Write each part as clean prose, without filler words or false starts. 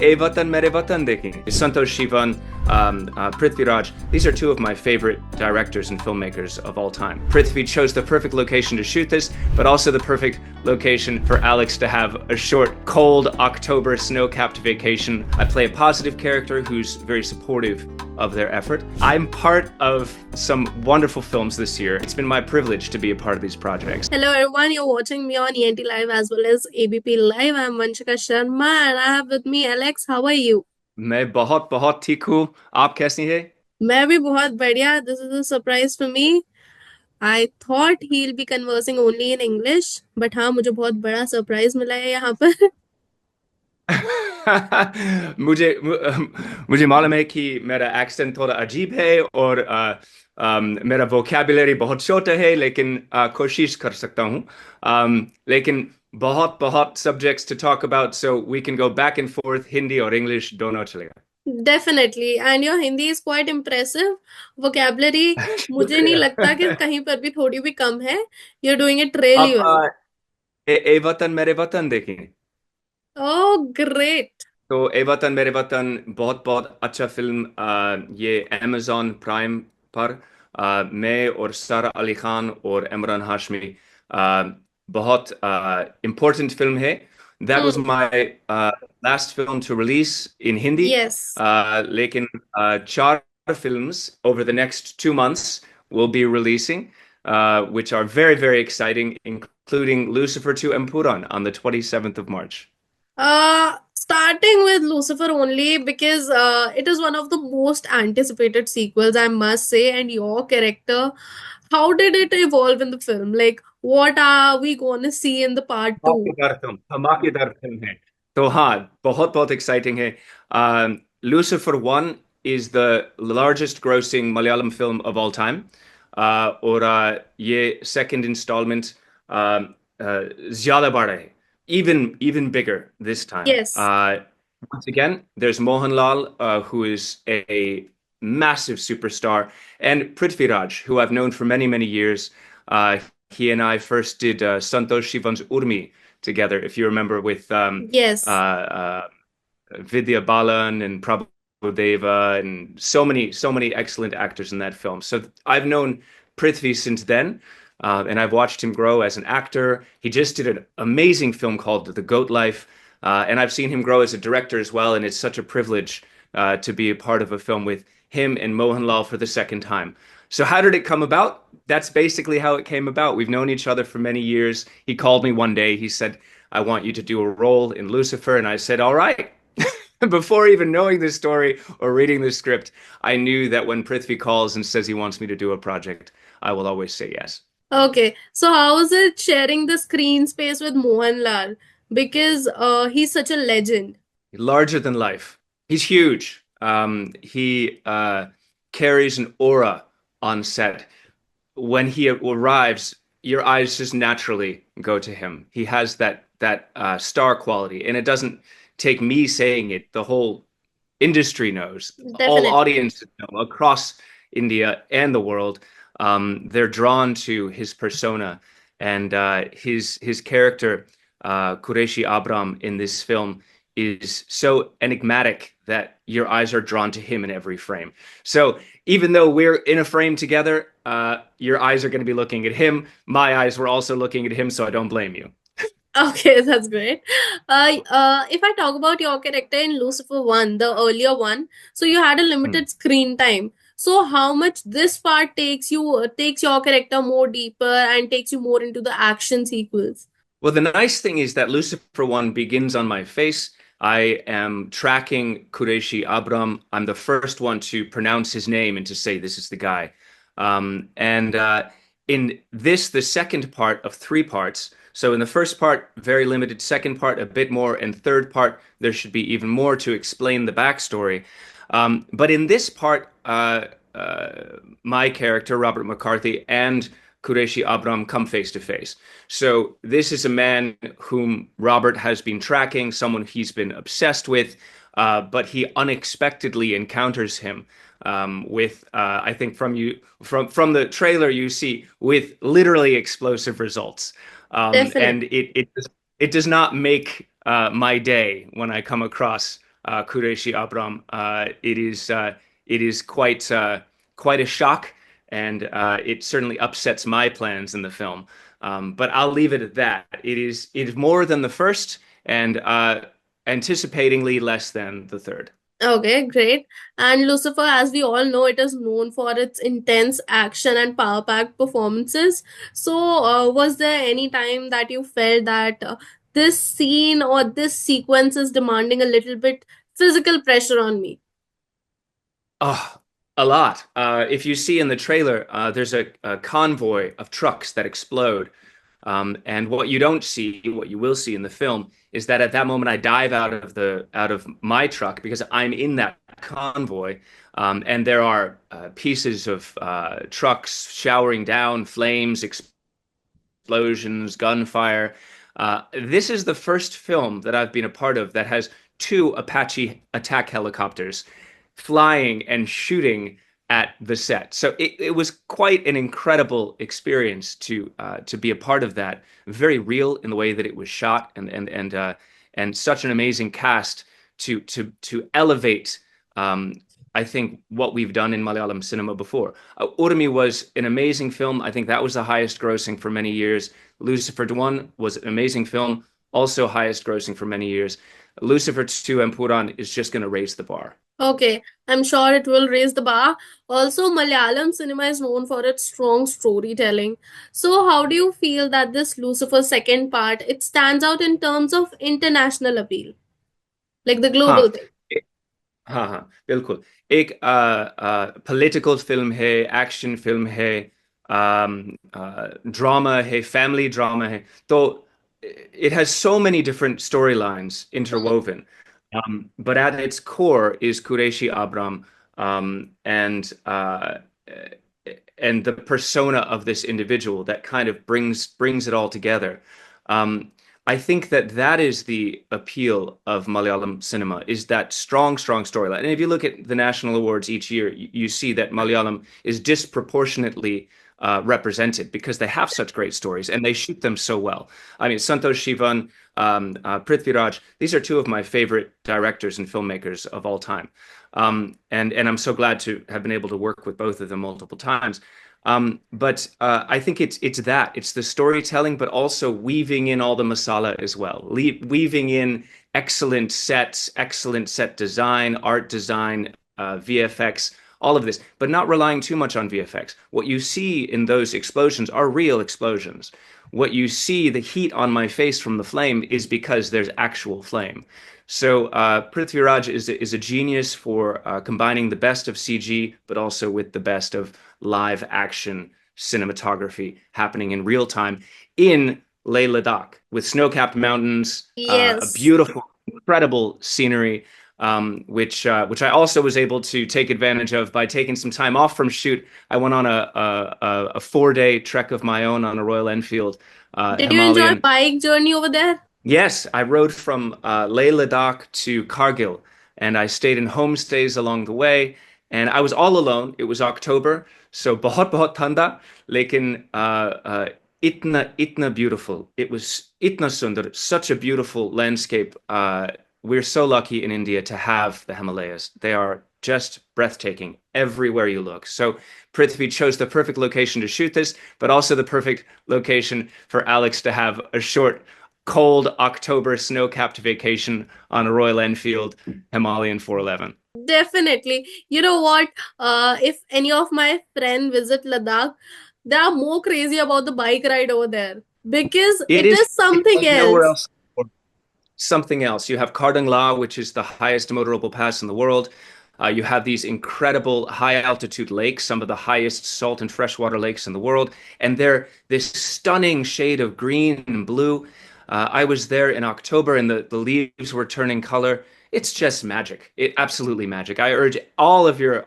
A Watan Mere Watan देखें. Santosh Sivan, Prithviraj. These are two of my favorite directors and filmmakers of all time. Prithvi chose the perfect location to shoot this, but also the perfect location for Alex to have a short, cold October snow-capped vacation. I play a positive character who's very supportive of their effort. I'm part of some wonderful films this year. It's been my privilege to be a part of these projects. Hello everyone, you're watching me on ENT Live as well as ABP Live. I'm Vanshika Sharma and I have with me Alex. How are you? मैं बहुत बहुत ठीक हूँ. आप कैसी हैं? मैं भी बहुत बढ़िया. This is a surprise for me. I thought he'll be conversing only in English, but हाँ मुझे बहुत बड़ा सरप्राइज मिला है यहाँ पर. मुझे मुझे मालूम है कि मेरा एक्सेंट थोड़ा अजीब है और मेरा वोकैबुलरी बहुत छोटा है, लेकिन कोशिश कर सकता हूँ. लेकिन बहुत बहुत subjects to talk about, so we can go back and forth. Hindi और इंग्लिश दोनों चलेगा. Definitely, and your Hindi is quite impressive. Vocabulary मुझे नहीं शुक्रिया. लगता कि कहीं पर भी थोड़ी भी कम है. You're doing it really आप well. ए वतन मेरे वतन देखें. Oh, great. तो ए वतन मेरे वतन बहुत बहुत अच्छा फिल्म. ये अमेज़ॉन प्राइम पर मैं और सारा अली खान और इमरान हाशमी, बहुत इम्पोर्टेंट फिल्म है. That was Hmm. my last film to release in Hindi. Yes. लेकिन चार films over the next 2 months will be releasing, which are very, very exciting, including Lucifer to Empuraan on the 27th of March. Starting with Lucifer only because it is one of the most anticipated sequels, I must say. And your character, how did it evolve in the film? Like, what are we going to see in the part two? धमाकेदार film है. तो हाँ, बहुत बहुत exciting है. Lucifer 1 is the largest grossing Malayalam film of all time. और ये second installment ज्यादा बड़ा है. Even bigger this time. Yes, Once again, there's Mohanlal, who is a massive superstar, and Prithviraj, who I've known for many, many years. He and I first did Santosh Sivan's Urmi together, if you remember, with yes, Vidya Balan and Prabhudeva and so many excellent actors in that film. So I've known Prithvi since then, and I've watched him grow as an actor. He just did an amazing film called The Goat Life, and I've seen him grow as a director as well. And it's such a privilege to be a part of a film with him and Mohanlal for the second time. So how did it come about? That's basically how it came about. We've known each other for many years. He called me one day. He said, "I want you to do a role in Lucifer." And I said, "All right." Before even knowing this story or reading the script, I knew that when Prithvi calls and says he wants me to do a project, I will always say yes. Okay, so how is it sharing the screen space with Mohanlal? Because he's such a legend. Larger than life. He's huge. He carries an aura on set. When he arrives, your eyes just naturally go to him. He has that star quality, and it doesn't take me saying it. The whole industry knows. All Definitely. audiences know across India and the world. They're drawn to his persona and his character, Qureshi Abram, in this film is so enigmatic that your eyes are drawn to him in every frame. So even though we're in a frame together, your eyes are going to be looking at him. My eyes were also looking at him, so I don't blame you. Okay, that's great. If I talk about your character in Lucifer 1, the earlier one, so you had a Hmm. limited screen time. So how much this part takes your character more deeper and takes you more into the action sequels? Well, the nice thing is that Lucifer 1 begins on my face. I am tracking Qureshi Abram. I'm the first one to pronounce his name and to say, "This is the guy." And in this, the second part of three parts. So in the first part, very limited. Second part, a bit more. And third part, there should be even more to explain the backstory. But in this part, my character, Robert McCarthy, and Qureshi Abram come face to face. So this is a man whom Robert has been tracking, someone he's been obsessed with, but he unexpectedly encounters him with, I think from the trailer you see, with literally explosive results. Definitely. And it does not make my day when I come across Qureshi Abram. It is quite a shock, and it certainly upsets my plans in the film. But I'll leave it at that. It is more than the first, and anticipatingly less than the third. Okay, great. And Lucifer, as we all know, it is known for its intense action and power-packed performances. So, was there any time that you felt that this scene or this sequence is demanding a little bit physical pressure on me? Oh, a lot. If you see in the trailer, there's a convoy of trucks that explode. And what you don't see, what you will see in the film, is that at that moment I dive out of my truck because I'm in that convoy, and there are pieces of trucks showering down, flames, explosions, gunfire. This is the first film that I've been a part of that has two Apache attack helicopters flying and shooting at the set. So it was quite an incredible experience to be a part of that. Very real in the way that it was shot, and such an amazing cast to elevate. I think what we've done in Malayalam cinema before. Urmi was an amazing film. I think that was the highest grossing for many years. Lucifer 1 was an amazing film, also highest grossing for many years. Lucifer 2 Empuraan is just going to raise the bar. Okay, I'm sure it will raise the bar. Also, Malayalam cinema is known for its strong storytelling. So, how do you feel that this Lucifer second part it stands out in terms of international appeal, like the global हाँ thing? हाँ हाँ बिल्कुल एक political film है action film है drama है family drama है तो it has so many different storylines interwoven, but at its core is Qureshi Abram, and the persona of this individual that kind of brings it all together. Um, I think that that is the appeal of Malayalam cinema, is that strong storyline. And if you look at the national awards each year, you see that Malayalam is disproportionately represented because they have such great stories and they shoot them so well. I mean, Santosh Shivan, Prithviraj, these are two of my favorite directors and filmmakers of all time. And I'm so glad to have been able to work with both of them multiple times. But I think it's the storytelling, but also weaving in all the masala as well, weaving in excellent sets, excellent set design, art design, VFX, all of this, but not relying too much on VFX. What you see in those explosions are real explosions. What you see, the heat on my face from the flame, is because there's actual flame. So Prithviraj is a genius for combining the best of CG, but also with the best of live action cinematography happening in real time in Leh Ladakh with snow-capped mountains, a Yes. beautiful, incredible scenery, which I also was able to take advantage of by taking some time off from shoot. I went on a 4-day trek of my own on a Royal Enfield Did you enjoy Himalayan. bike journey over there? Yes, I rode from Leh Ladakh to Kargil, and I stayed in homestays along the way. And I was all alone. It was October, so बहुत ठंडा, लेकिन itna beautiful. It was itna sundar, such a beautiful landscape. We're so lucky in India to have the Himalayas. They are just breathtaking everywhere you look. So Prithvi chose the perfect location to shoot this, but also the perfect location for Alex to have a short cold October snow-capped vacation on a Royal Enfield Himalayan 411. Definitely. You know what? If any of my friend visit Ladakh, they are more crazy about the bike ride over there because It it is is something like nowhere else. else. Something else. You have Kardang La, which is the highest motorable pass in the world. You have these incredible high altitude lakes, some of the highest salt and freshwater lakes in the world, and they're this stunning shade of green and blue. I was there in October and the leaves were turning color. It's just magic. It absolutely magic. I urge all of your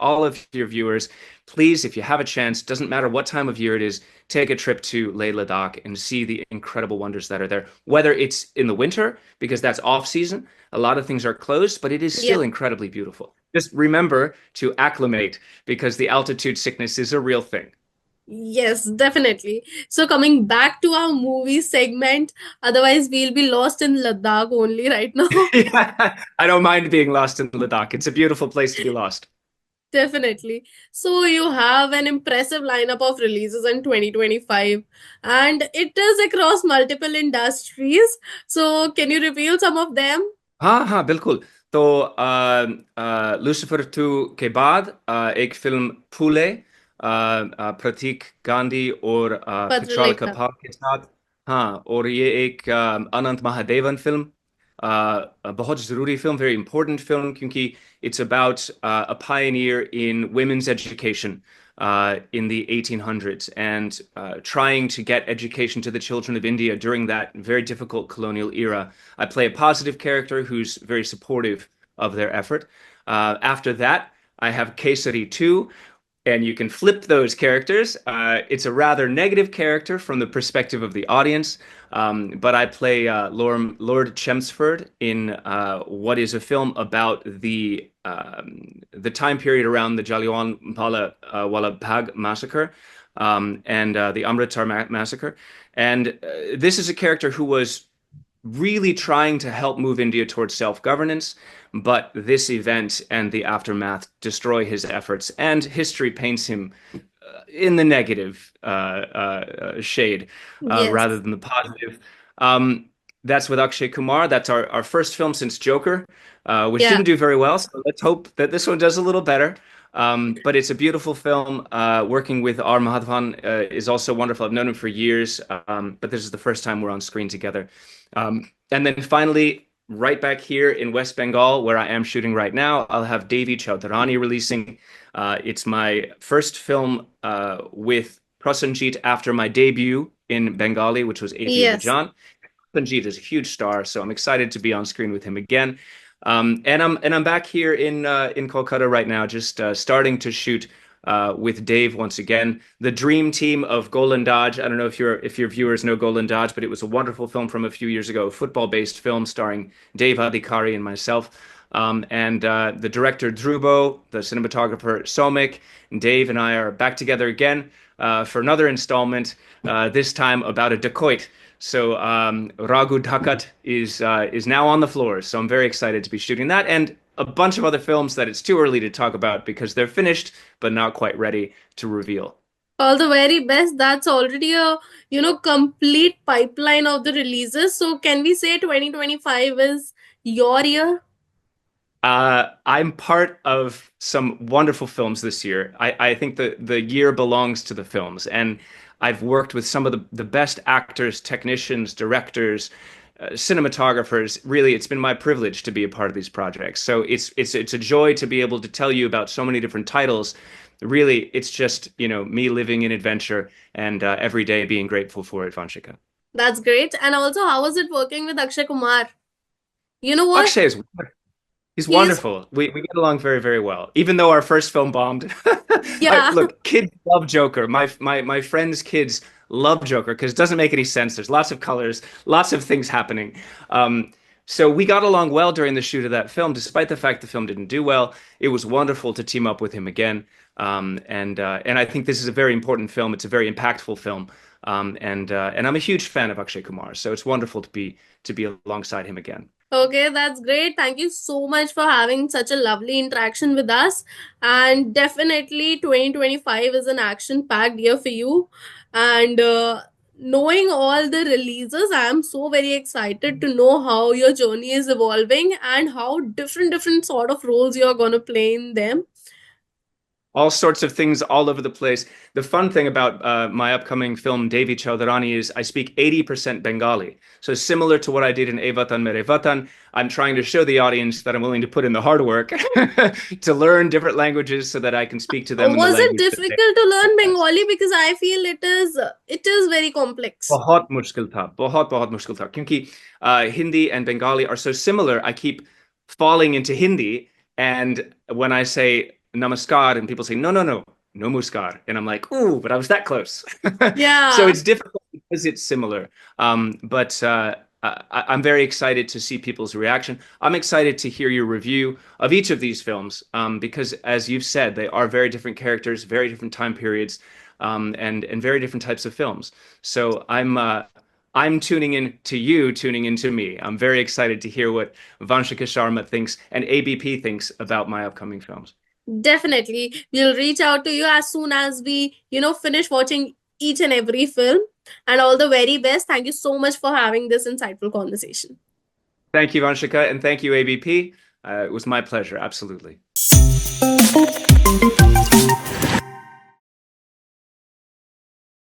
viewers, please, if you have a chance, doesn't matter what time of year it is, take a trip to Leh Ladakh and see the incredible wonders that are there. Whether it's in the winter, because that's off season, a lot of things are closed, but it is still Yeah. incredibly beautiful. Just remember to acclimate because the altitude sickness is a real thing. Yes, definitely. So coming back to our movie segment, otherwise we'll be lost in Ladakh only right now. Yeah, I don't mind being lost in Ladakh. It's a beautiful place to be lost. Definitely. So you have an impressive lineup of releases in 2025 and it is across multiple industries. So can you reveal some of them? हाँ हाँ बिल्कुल। तो Lucifer 2 के बाद एक film फूले प्रतीक गांधी और पत्र पिछाल लेखक। कपूर के साथ। हाँ, और ये एक अनंत महादेवन फिल्म, बहुत ज़रूरी फिल्म, very important film, क्योंकि it's about a pioneer in women's education in the 1800s and trying to get education to the children of India during that very difficult colonial era. I play a positive character who's very supportive of their effort. After that, I have Kesari 2, and you can flip those characters. It's a rather negative character from the perspective of the audience, but I play Lord Chelmsford in what is a film about the time period around the Jallianwala Wala Bagh massacre and the Amritsar massacre. And this is a character who was really trying to help move India towards self-governance, but this event and the aftermath destroy his efforts, and history paints him in the negative shade rather Yes. than the positive. Um, that's with Akshay Kumar. That's our first film since Joker, which Yeah. didn't do very well. So let's hope that this one does a little better. But it's a beautiful film. Working with R. Madhavan is also wonderful. I've known him for years, but this is the first time we're on screen together. And then finally, right back here in West Bengal, where I am shooting right now, I'll have Devi Chaudharani releasing. It's my first film with Prasenjit after my debut in Bengali, which was AP Yes. Abijan. Prasenjit is a huge star, so I'm excited to be on screen with him again. And I'm back here in Kolkata right now, just starting to shoot with Dave once again. The dream team of Golandaj. I don't know if your viewers know Golandaj, but it was a wonderful film from a few years ago, a football-based film starring Dave Adhikari and myself. And the director Dhrubo, the cinematographer Somik, and Dave and I are back together again for another installment, this time about a dacoit. So Raghu Dhakat is now on the floor. So I'm very excited to be shooting that and a bunch of other films that it's too early to talk about because they're finished but not quite ready to reveal. All the very best. That's already a, complete pipeline of the releases. So can we say 2025 is your year? I'm part of some wonderful films this year. I think the year belongs to the films, and I've worked with some of the best actors, technicians, directors, cinematographers. Really, it's been my privilege to be a part of these projects. So it's a joy to be able to tell you about so many different titles. Really, it's just, me living in adventure and every day being grateful for it, Vanshika. That's great. And also, how was it working with Akshay Kumar? You know what? Akshay is He's He's, wonderful. We get along very, very well. Even though our first film bombed. yeah. Look, kids love Joker. My friends' kids love Joker because it doesn't make any sense. There's lots of colors, lots of things happening. So we got along well during the shoot of that film, despite the fact the film didn't do well. It was wonderful to team up with him again. And I think this is a very important film. It's a very impactful film. And I'm a huge fan of Akshay Kumar. So it's wonderful to be alongside him again. Okay, that's great. Thank you so much for having such a lovely interaction with us. And definitely 2025 is an action-packed year for you. And knowing all the releases, I am so very excited to know how your journey is evolving and how different sort of roles you're going to play in them. All sorts of things all over the place. The fun thing about my upcoming film, Devi Chaudharani, is I speak 80% Bengali. So similar to what I did in E Watan Mere Watan, I'm trying to show the audience that I'm willing to put in the hard work to learn different languages so that I can speak to them in the Was it language that they difficult to learn best. Bengali? Because I feel it is very complex. बहुत मुश्किल था, बहुत बहुत मुश्किल था, क्योंकि Hindi and Bengali are so similar. I keep falling into Hindi, and when I say namaskar, and people say no, no, no, no muskar, and I'm like, ooh, but I was that close. So Yeah. it's difficult because it's similar. But I'm very excited to see people's reaction. I'm excited to hear your review of each of these films because, as you've said, they are very different characters, very different time periods. and very different types of films. So I'm tuning in to you, tuning in to me. I'm very excited to hear what Vanshika Sharma thinks and ABP thinks about my upcoming films. Definitely. We'll reach out to you as soon as we, finish watching each and every film. And all the very best. Thank you so much for having this insightful conversation. Thank you, Vanshika, and thank you, ABP. It was my pleasure, absolutely.